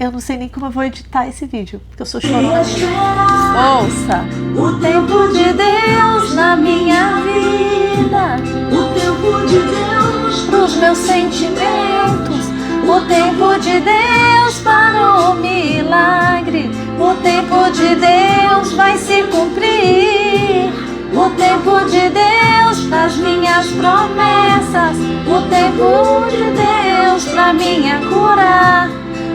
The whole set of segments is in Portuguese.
Eu não sei nem como eu vou editar esse vídeo, porque eu sou chorona. Ouça! O tempo de Deus na minha vida, o tempo de Deus pros meus sentimentos, o tempo de Deus para o milagre, o tempo de Deus vai se cumprir, o tempo de Deus pras minhas promessas, o tempo de Deus pra minha cura,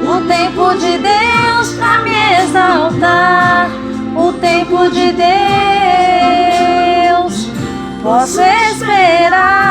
o tempo de Deus pra me exaltar, o tempo de Deus posso esperar.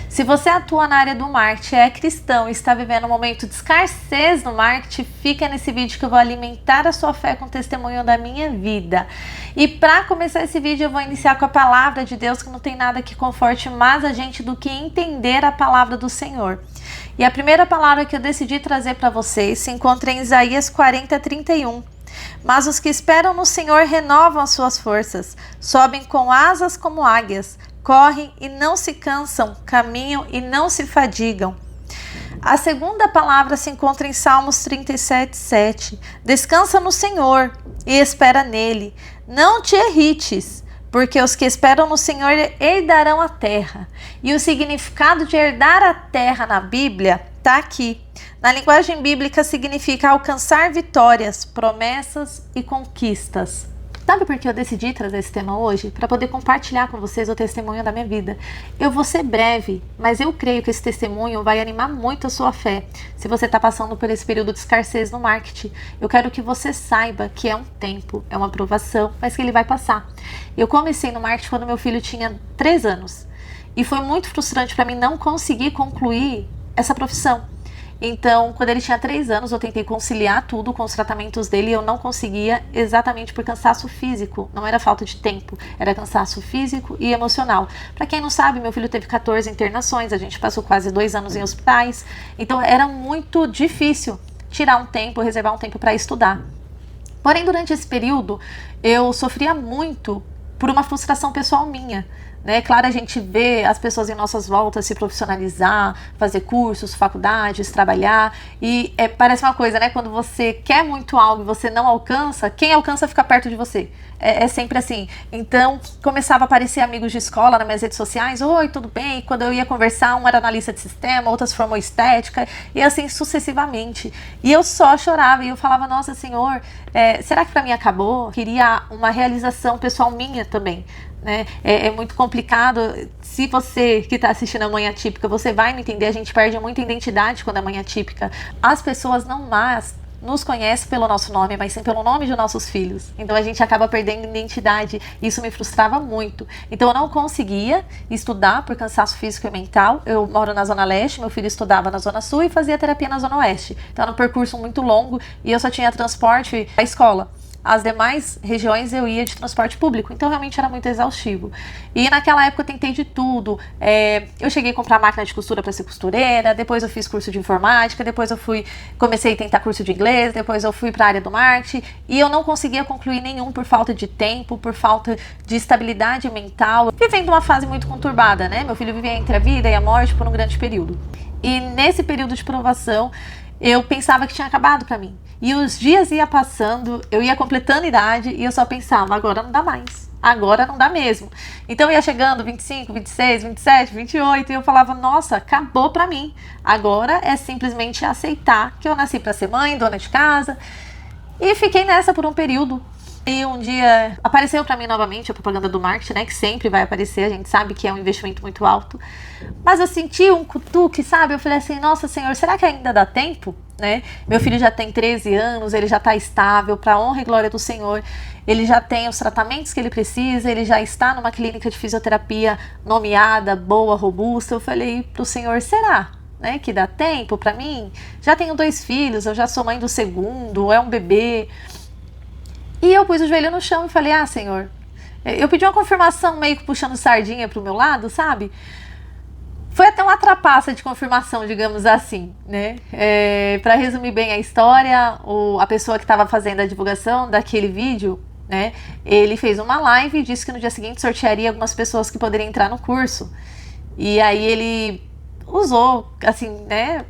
Se você atua na área do marketing, é cristão e está vivendo um momento de escassez no marketing, fica nesse vídeo que eu vou alimentar a sua fé com o testemunho da minha vida. E para começar esse vídeo eu vou iniciar com a palavra de Deus, que não tem nada que conforte mais a gente do que entender a palavra do Senhor. E a primeira palavra que eu decidi trazer para vocês se encontra em Isaías 40:31. Mas os que esperam no Senhor renovam as suas forças, sobem com asas como águias, correm e não se cansam, caminham e não se fadigam. A segunda palavra se encontra em Salmos 37:7. Descansa no Senhor e espera nele. Não te irrites, porque os que esperam no Senhor herdarão a terra. E o significado de herdar a terra na Bíblia está aqui. Na linguagem bíblica significa alcançar vitórias, promessas e conquistas. Sabe por que eu decidi trazer esse tema hoje? Para poder compartilhar com vocês o testemunho da minha vida. Eu vou ser breve, mas eu creio que esse testemunho vai animar muito a sua fé. Se você está passando por esse período de escassez no marketing, eu quero que você saiba que é um tempo, é uma provação, mas que ele vai passar. Eu comecei no marketing quando meu filho tinha 3 anos. E foi muito frustrante para mim não conseguir concluir essa profissão. Então, quando ele tinha 3 anos, eu tentei conciliar tudo com os tratamentos dele e eu não conseguia, exatamente por cansaço físico. Não era falta de tempo, era cansaço físico e emocional. Para quem não sabe, meu filho teve 14 internações, a gente passou quase 2 anos em hospitais. Então, era muito difícil tirar um tempo, reservar um tempo para estudar. Porém, durante esse período, eu sofria muito por uma frustração pessoal minha. Claro, a gente vê as pessoas em nossas voltas se profissionalizar, fazer cursos, faculdades, trabalhar e parece uma coisa, né? Quando você quer muito algo e você não alcança, quem alcança fica perto de você. É sempre assim. Então, começava a aparecer amigos de escola nas minhas redes sociais. Oi, tudo bem? E quando eu ia conversar, um era analista de sistema, outra se formou em estética e assim sucessivamente. E eu só chorava e eu falava, nossa Senhor, será que pra mim acabou? Queria uma realização pessoal minha também. É muito complicado. Se você que está assistindo a Mãe Atípica, você vai me entender, a gente perde muita identidade quando é mãe atípica. As pessoas não mais nos conhecem pelo nosso nome, mas sim pelo nome de nossos filhos. Então a gente acaba perdendo identidade. Isso me frustrava muito. Então eu não conseguia estudar por cansaço físico e mental. Eu moro na Zona Leste, meu filho estudava na Zona Sul e fazia terapia na Zona Oeste. Então era um percurso muito longo e eu só tinha transporte à escola. As demais regiões eu ia de transporte público, então realmente era muito exaustivo. E naquela época eu tentei de tudo. Eu cheguei a comprar máquina de costura para ser costureira, depois eu fiz curso de informática, depois eu comecei a tentar curso de inglês, depois eu fui para a área do marketing e eu não conseguia concluir nenhum por falta de tempo, por falta de estabilidade mental, vivendo uma fase muito conturbada, né? Meu filho vivia entre a vida e a morte por um grande período. E nesse período de provação, eu pensava que tinha acabado para mim. E os dias iam passando, eu ia completando idade e eu só pensava, agora não dá mais, agora não dá mesmo. Então ia chegando 25, 26, 27, 28 e eu falava, nossa, acabou pra mim. Agora é simplesmente aceitar que eu nasci pra ser mãe, dona de casa. E fiquei nessa por um período. E um dia apareceu para mim novamente a propaganda do marketing, né? Que sempre vai aparecer, a gente sabe que é um investimento muito alto. Mas eu senti um cutuque, sabe? Eu falei assim, nossa Senhor, será que ainda dá tempo? Meu filho já tem 13 anos, ele já está estável, para honra e glória do Senhor. Ele já tem os tratamentos que ele precisa, ele já está numa clínica de fisioterapia nomeada, boa, robusta. Eu falei pro Senhor, será? Que dá tempo para mim? Já tenho 2 filhos, eu já sou mãe do segundo, é um bebê. E eu pus o joelho no chão e falei, Senhor, eu pedi uma confirmação meio que puxando sardinha pro meu lado, sabe? Foi até uma trapaça de confirmação, digamos assim, Para resumir bem a história, a pessoa que estava fazendo a divulgação daquele vídeo, ele fez uma live e disse que no dia seguinte sortearia algumas pessoas que poderiam entrar no curso. E aí ele usou, assim, né,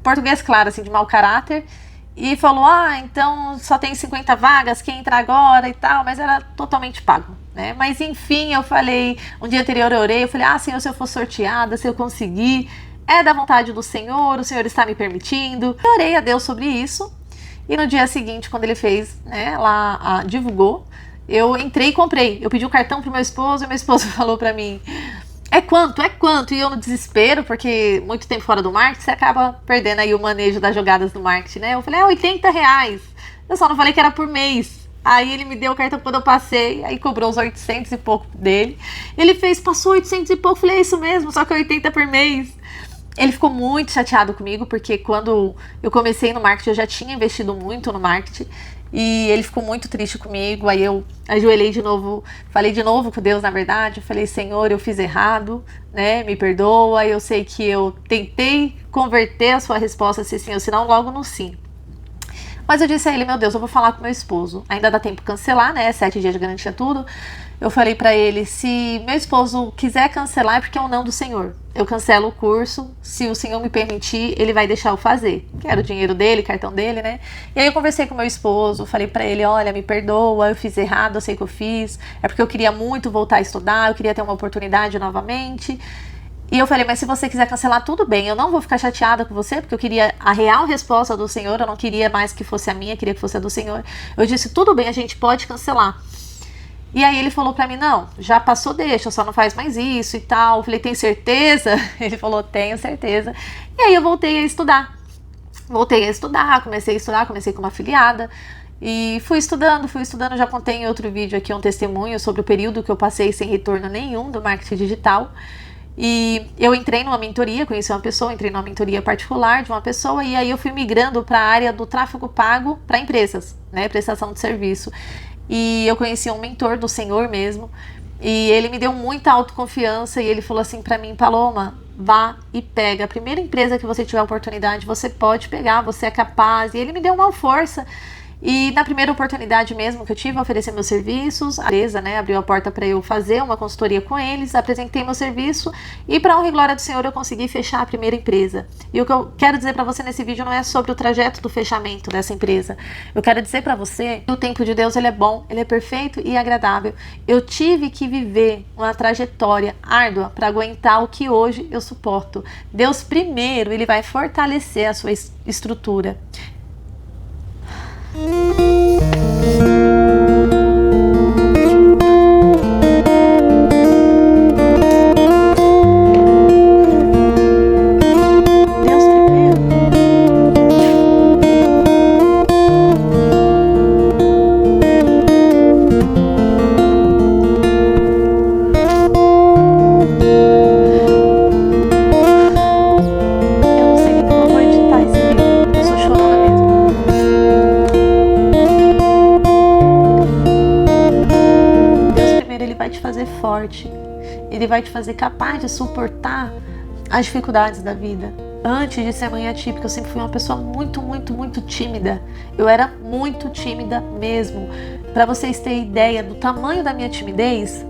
português claro, assim, de mau caráter, e falou, então só tem 50 vagas, quem entra agora e tal, mas era totalmente pago, né? Mas enfim, eu falei, um dia anterior eu orei, eu falei, Senhor, se eu for sorteada, se eu conseguir, é da vontade do Senhor, o Senhor está me permitindo. Eu orei a Deus sobre isso, e no dia seguinte, quando ele fez, né, lá, divulgou, eu entrei e comprei. Eu pedi o cartão pro meu esposo, e meu esposo falou pra mim, é quanto? E eu no desespero, porque muito tempo fora do marketing, você acaba perdendo aí o manejo das jogadas do marketing, né? Eu falei, R$80. Eu só não falei que era por mês. Aí ele me deu o cartão quando eu passei, aí cobrou os 800 e pouco dele. Ele passou 800 e pouco, falei, é isso mesmo, só que 80 por mês. Ele ficou muito chateado comigo, porque quando eu comecei no marketing, eu já tinha investido muito no marketing. E ele ficou muito triste comigo, aí eu ajoelhei de novo, falei de novo com Deus, na verdade, falei, Senhor, eu fiz errado, né, me perdoa, eu sei que eu tentei converter a sua resposta se sim ou se não, logo no sim. Mas eu disse a ele, meu Deus, eu vou falar com meu esposo, ainda dá tempo de cancelar, né, 7 dias de garantia tudo. Eu falei pra ele, se meu esposo quiser cancelar é porque é um não do Senhor. Eu cancelo o curso, se o Senhor me permitir, ele vai deixar eu fazer. Quero o dinheiro dele, cartão dele, né? E aí eu conversei com meu esposo, falei pra ele, olha, me perdoa, eu fiz errado, eu sei que eu fiz. É porque eu queria muito voltar a estudar, eu queria ter uma oportunidade novamente. E eu falei, mas se você quiser cancelar, tudo bem, eu não vou ficar chateada com você, porque eu queria a real resposta do Senhor, eu não queria mais que fosse a minha, queria que fosse a do Senhor. Eu disse, tudo bem, a gente pode cancelar. E aí ele falou pra mim, não, já passou, deixa, só não faz mais isso e tal. Eu falei, tem certeza? Ele falou, tenho certeza. E aí eu voltei a estudar. Comecei com uma afiliada. E fui estudando, já contei em outro vídeo aqui um testemunho sobre o período que eu passei sem retorno nenhum do marketing digital. E eu entrei numa mentoria, conheci uma pessoa, entrei numa mentoria particular de uma pessoa, e aí eu fui migrando para a área do tráfego pago para empresas, né, prestação de serviço. E eu conheci um mentor do Senhor mesmo, e ele me deu muita autoconfiança, e ele falou assim pra mim, Paloma, vá e pega, a primeira empresa que você tiver oportunidade, você pode pegar, você é capaz. E ele me deu uma força. E na primeira oportunidade mesmo que eu tive, oferecer meus serviços, a empresa, né, abriu a porta para eu fazer uma consultoria com eles, apresentei meu serviço e, para honra e glória do Senhor, eu consegui fechar a primeira empresa. E o que eu quero dizer para você nesse vídeo não é sobre o trajeto do fechamento dessa empresa. Eu quero dizer para você que o tempo de Deus, ele é bom, ele é perfeito e agradável. Eu tive que viver uma trajetória árdua para aguentar o que hoje eu suporto. Deus primeiro, ele vai fortalecer a sua estrutura. Ele vai te fazer capaz de suportar as dificuldades da vida. Antes de ser mãe atípica, eu sempre fui uma pessoa muito tímida. Eu era muito tímida mesmo. Para vocês terem ideia do tamanho da minha timidez,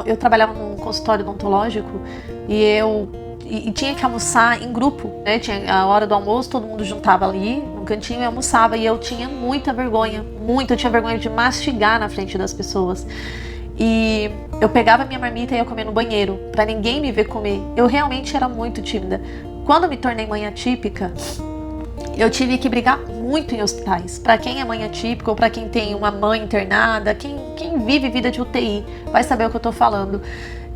eu trabalhava num consultório odontológico e tinha que almoçar em grupo, né? Tinha a hora do almoço, todo mundo juntava ali no cantinho e almoçava, e eu tinha muita vergonha, eu tinha vergonha de mastigar na frente das pessoas. E eu pegava minha marmita e ia comer no banheiro, pra ninguém me ver comer. Eu realmente era muito tímida. Quando eu me tornei mãe atípica, eu tive que brigar muito em hospitais. Pra quem é mãe atípica ou pra quem tem uma mãe internada, quem vive vida de UTI, vai saber o que eu tô falando.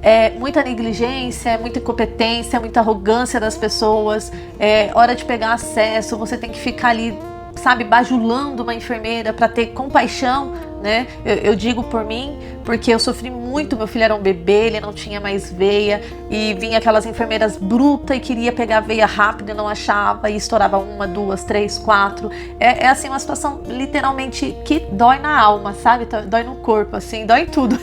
É muita negligência, muita incompetência, muita arrogância das pessoas. É hora de pegar acesso, você tem que ficar ali, sabe, bajulando uma enfermeira para ter compaixão, né? Eu digo por mim, porque eu sofri muito. Meu filho era um bebê, ele não tinha mais veia, e vinha aquelas enfermeiras brutas e queria pegar a veia rápido e não achava, e estourava 1, 2, 3, 4. É assim, uma situação literalmente que dói na alma, sabe? Dói no corpo, assim, dói em tudo.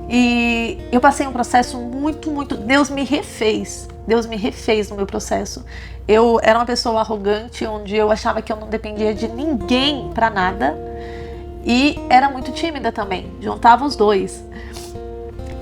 E eu passei um processo muito... Deus me refez no meu processo. Eu era uma pessoa arrogante, onde eu achava que eu não dependia de ninguém pra nada, e era muito tímida também, juntava os dois.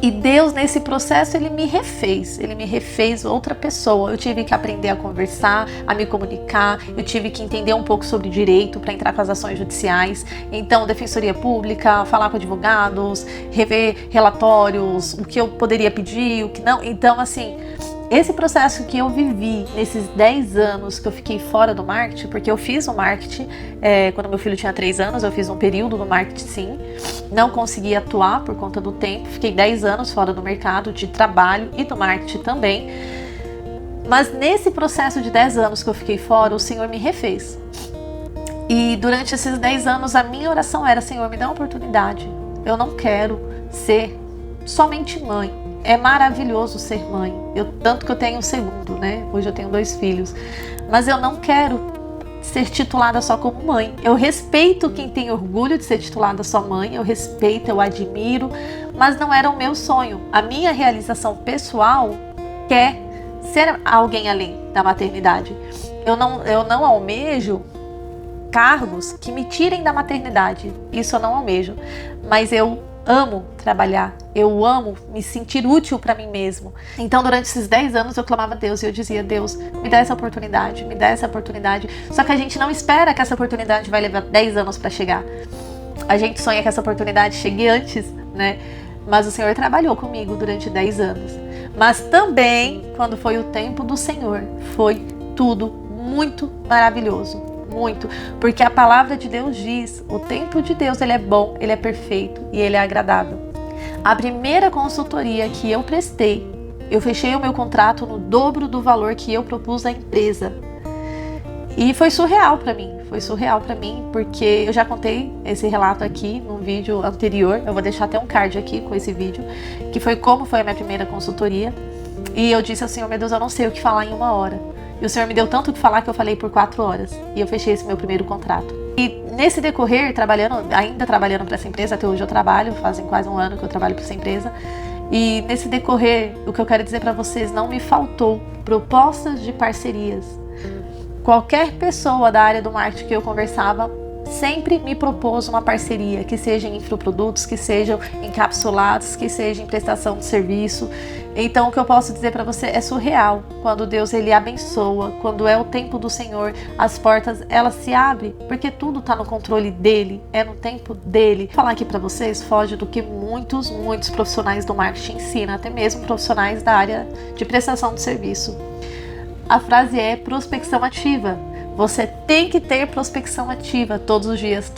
E Deus, nesse processo, Ele me refez outra pessoa. Eu tive que aprender a conversar, a me comunicar, eu tive que entender um pouco sobre direito para entrar com as ações judiciais. Então, defensoria pública, falar com advogados, rever relatórios, o que eu poderia pedir, o que não. Então, assim, esse processo que eu vivi nesses 10 anos que eu fiquei fora do marketing, porque eu fiz o marketing, quando meu filho tinha 3 anos, eu fiz um período no marketing sim, não consegui atuar por conta do tempo, fiquei 10 anos fora do mercado de trabalho e do marketing também, mas nesse processo de 10 anos que eu fiquei fora, o Senhor me refez. E durante esses 10 anos a minha oração era: Senhor, me dá uma oportunidade, eu não quero ser somente mãe. É maravilhoso ser mãe, tanto que eu tenho um segundo, né? Hoje eu tenho 2 filhos, mas eu não quero ser titulada só como mãe. Eu respeito quem tem orgulho de ser titulada só mãe, eu respeito, eu admiro, mas não era o meu sonho. A minha realização pessoal quer ser alguém além da maternidade. Eu não almejo cargos que me tirem da maternidade, isso eu não almejo, mas eu amo trabalhar, eu amo me sentir útil para mim mesmo. Então durante esses 10 anos eu clamava a Deus e eu dizia: Deus, me dá essa oportunidade, me dá essa oportunidade. Só que a gente não espera que essa oportunidade vai levar 10 anos para chegar. A gente sonha que essa oportunidade chegue antes, né? Mas o Senhor trabalhou comigo durante 10 anos. Mas também, quando foi o tempo do Senhor, foi tudo muito maravilhoso. Muito, porque a palavra de Deus diz: o tempo de Deus, ele é bom, ele é perfeito e ele é agradável. A primeira consultoria que eu prestei, eu fechei o meu contrato no dobro do valor que eu propus à empresa. E foi surreal para mim, porque eu já contei esse relato aqui num vídeo anterior, eu vou deixar até um card aqui com esse vídeo, que foi como foi a minha primeira consultoria. E eu disse assim: oh, meu Deus, eu não sei o que falar em 1 hora. E o Senhor me deu tanto o que falar que eu falei por 4 horas. E eu fechei esse meu primeiro contrato. E nesse decorrer, ainda trabalhando para essa empresa, até hoje eu trabalho, fazem quase 1 ano que eu trabalho para essa empresa. E nesse decorrer, o que eu quero dizer para vocês, não me faltou propostas de parcerias. Qualquer pessoa da área do marketing que eu conversava sempre me propôs uma parceria, que seja em infoprodutos, que sejam encapsulados, que seja em prestação de serviço. Então o que eu posso dizer para você é surreal. Quando Deus ele abençoa, quando é o tempo do Senhor, as portas elas se abrem, porque tudo está no controle dele, é no tempo dele. Vou falar aqui para vocês foge do que muitos profissionais do marketing ensinam, até mesmo profissionais da área de prestação de serviço. A frase é prospecção ativa. Você tem que ter prospecção ativa todos os dias.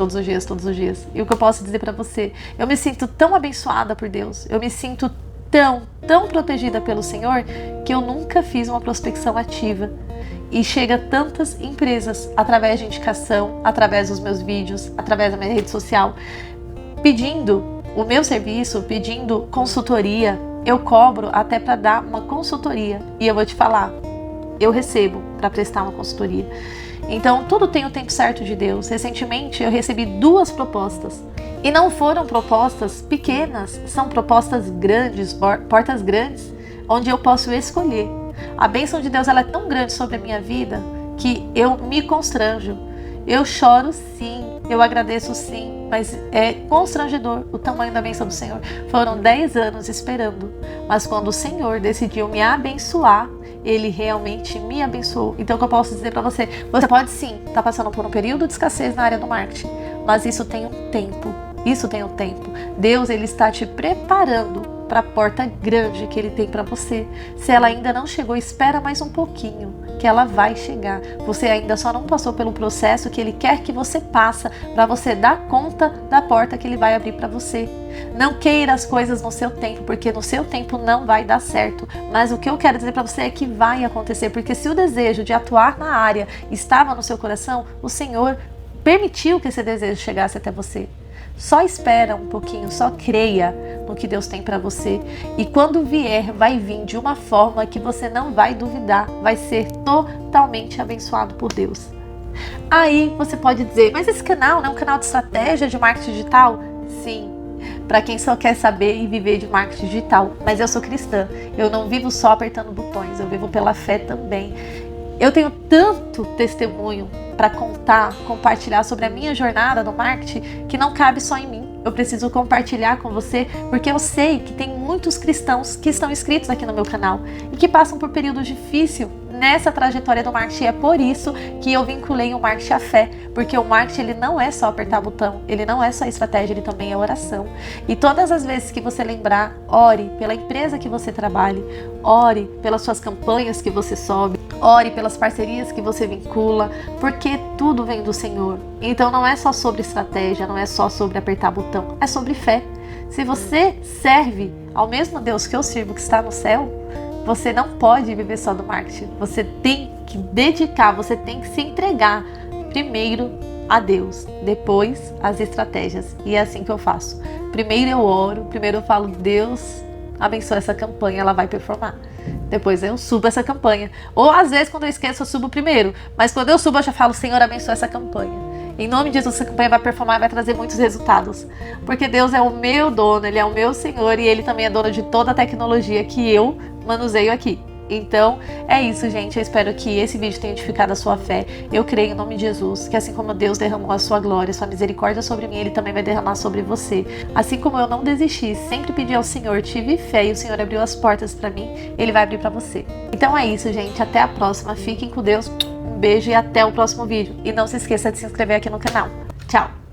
E o que eu posso dizer para você? Eu me sinto tão abençoada por Deus. Eu me sinto tão protegida pelo Senhor que eu nunca fiz uma prospecção ativa. E chega tantas empresas através de indicação, através dos meus vídeos, através da minha rede social, pedindo o meu serviço, pedindo consultoria. Eu cobro até para dar uma consultoria. E eu vou te falar, eu recebo para prestar uma consultoria. Então, tudo tem o tempo certo de Deus. Recentemente, eu recebi 2 propostas. E não foram propostas pequenas, são propostas grandes, portas grandes, onde eu posso escolher. A bênção de Deus ela é tão grande sobre a minha vida que eu me constranjo. Eu choro sim, eu agradeço sim, mas é constrangedor o tamanho da bênção do Senhor. Foram 10 anos esperando, mas quando o Senhor decidiu me abençoar, Ele realmente me abençoou. Então o que eu posso dizer para você? Você pode sim estar passando por um período de escassez na área do marketing, mas isso tem um tempo. Deus ele está te preparando para a porta grande que Ele tem para você. Se ela ainda não chegou, espera mais um pouquinho, que ela vai chegar. Você ainda só não passou pelo processo que Ele quer que você passe para você dar conta da porta que Ele vai abrir para você. Não queira as coisas no seu tempo, porque no seu tempo não vai dar certo. Mas o que eu quero dizer para você é que vai acontecer, porque se o desejo de atuar na área estava no seu coração, o Senhor permitiu que esse desejo chegasse até você. Só espera um pouquinho, só creia no que Deus tem para você. E quando vier, vai vir de uma forma que você não vai duvidar. Vai ser totalmente abençoado por Deus. Aí você pode dizer, mas esse canal não é um canal de estratégia de marketing digital? Sim, para quem só quer saber e viver de marketing digital. Mas eu sou cristã, eu não vivo só apertando botões, eu vivo pela fé também. Eu tenho tanto testemunho para contar, compartilhar sobre a minha jornada no marketing que não cabe só em mim. eu preciso compartilhar com você, porque eu sei que tem muitos cristãos que estão inscritos aqui no meu canal e que passam por períodos difíceis nessa trajetória do marketing. É por isso que eu vinculei o marketing à fé, porque o marketing ele não é só apertar botão, ele não é só estratégia, ele também é oração. E todas as vezes que você lembrar, ore pela empresa que você trabalhe, ore pelas suas campanhas que você sobe, ore pelas parcerias que você vincula, porque tudo vem do Senhor. Então não é só sobre estratégia, não é só sobre apertar botão, é sobre fé. Se você serve ao mesmo Deus que eu sirvo, que está no céu, você não pode viver só do marketing. Você tem que dedicar, você tem que se entregar primeiro a Deus, depois às estratégias. E é assim que eu faço. Primeiro eu oro, primeiro eu falo, Deus abençoa essa campanha, ela vai performar. Depois eu subo essa campanha. Ou às vezes quando eu esqueço eu subo primeiro. Mas quando eu subo eu já falo, Senhor abençoa essa campanha. Em nome de Jesus, essa campanha vai performar e vai trazer muitos resultados. Porque Deus é o meu dono, Ele é o meu Senhor e Ele também é dono de toda a tecnologia que eu manuseio aqui. Então, é isso, gente. Eu espero que esse vídeo tenha edificado a sua fé. Eu creio em nome de Jesus, que assim como Deus derramou a sua glória, a sua misericórdia sobre mim, Ele também vai derramar sobre você. Assim como eu não desisti, sempre pedi ao Senhor, tive fé e o Senhor abriu as portas para mim, Ele vai abrir para você. Então é isso, gente. Até a próxima. Fiquem com Deus. Um beijo e até o próximo vídeo. E não se esqueça de se inscrever aqui no canal. Tchau!